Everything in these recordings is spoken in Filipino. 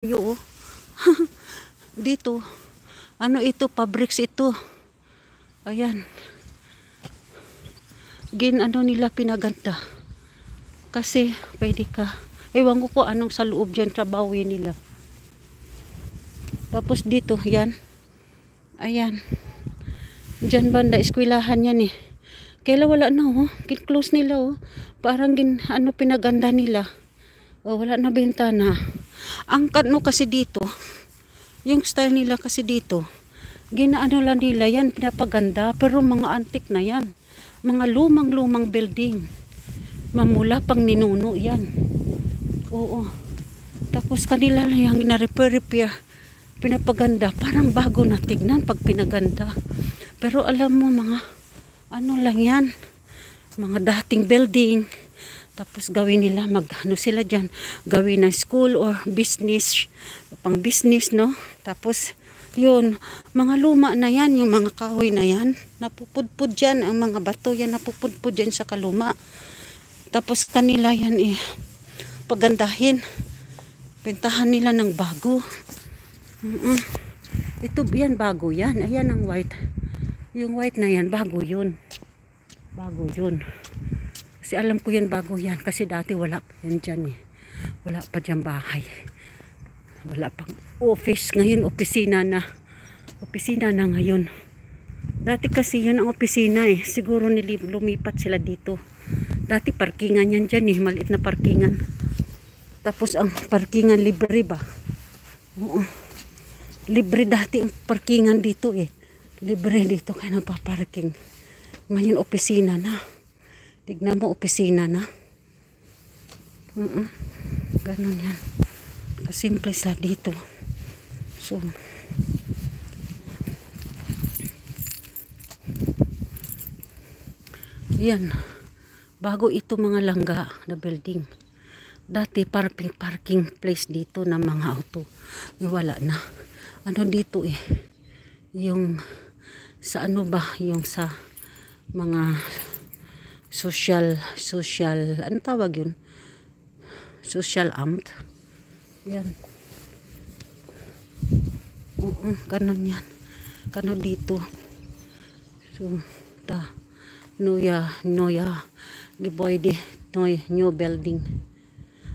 Yo, dito. Ano ito? Fabrics ito. Ayan. Ano nila pinaganda. Kasi pwede ka. Ewan ko po anong sa loob dyan trabawin nila. Tapos dito, yan. Ayan. Dyan banda, eskwelahan yan eh. Kaya wala na oh. Close nila oh. Parang pinaganda nila. Oh, wala na bintana. Ang no kasi dito, yung style nila kasi dito, ginaano lang nila yan, pinapaganda. Pero mga antik na yan. Mga lumang-lumang building. Mamula pang ninuno yan. Oo. Tapos kanila lang yung na-repair. Pinapaganda. Parang bago na tignan pag pinaganda. Pero alam mo mga, ano lang yan. Mga dating building. Tapos gawin nila, ano sila dyan, gawin ng school or business, pang business, no? Tapos, yun, mga luma na yan, yung mga kahoy na yan, napupudpud dyan, ang mga bato yan, napupudpud dyan sa kaluma. Tapos kanila yan pagandahin, pintahan nila ng bago. Ito, yan, bago yan, ayan ang white. Yung white na yan, bago yun. Bago yun. Kasi alam ko yan bago yan. Kasi dati wala pa yan dyan eh. Wala pa dyan bahay. Wala pang office. Ngayon opisina na. Opisina na ngayon. Dati kasi yun ang opisina eh. Siguro lumipat sila dito. Dati parkingan yan dyan eh. Maliit na parkingan. Tapos ang parkingan libre ba? Oo. Libre dati ang parkingan dito eh. Libre dito kaya napaparking. Ngayon opisina na. Tignan mo, opisina na. Ganon yan. Kasimple sa dito. So, yan. Bago ito mga langga na building. Dati parking place dito ng mga auto. Wala na. Ano dito eh. Yung sa ano ba? Yung sa mga social, ano tawag yun? Social amt. Yan. Ganon yan. Ganon dito. So, Noya, Liboyde, new building.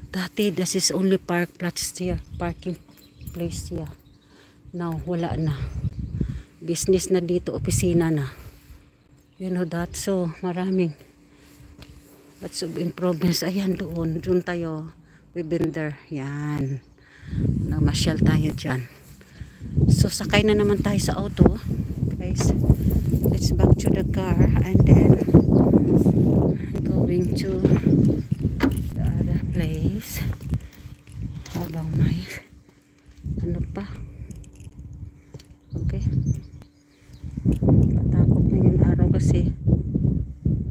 Dati, this is only parking place here. Now, wala na. Business na dito, opisina na. You know that? So, maraming lots of improvements. Ayan doon. Doon tayo. We've been there. Yan. Namasyal tayo dyan. So, sakay na naman tayo sa auto. Guys, let's back to the car and then going to the other place. Habang may ano pa. Okay. Patakot na yung araw kasi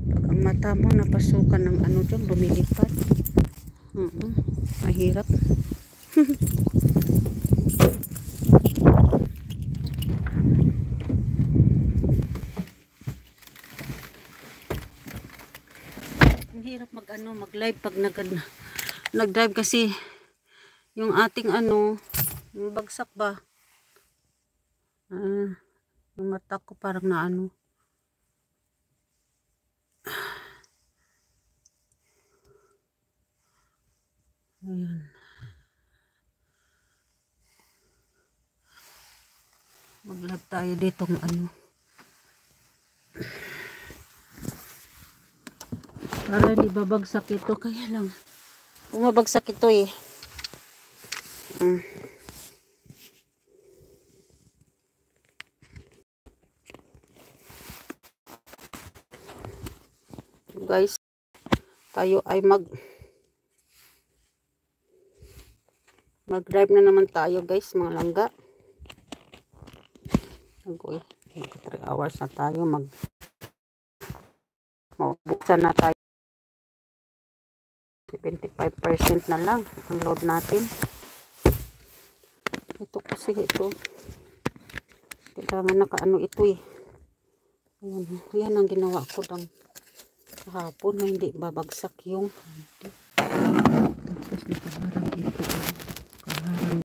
pag ang mata mo napasukan ng ano dyan, lumilipad. Mahirap. Ang hirap mag-live pag nag-drive kasi yung ating yung bagsak ba? Yung mata ko parang na ayan. Mag-live tayo dito para di babagsak ito. Kaya lang bumabagsak ito eh. Guys, tayo ay mag-drive na naman tayo guys, mga langga. Mag 3 hours na tayo mabuksan na tayo. 75% na lang ang load natin. Ito kasi kailangan nakaano ito eh. Ayan ang ginawa ko ng kahapon na hindi babagsak yung tapos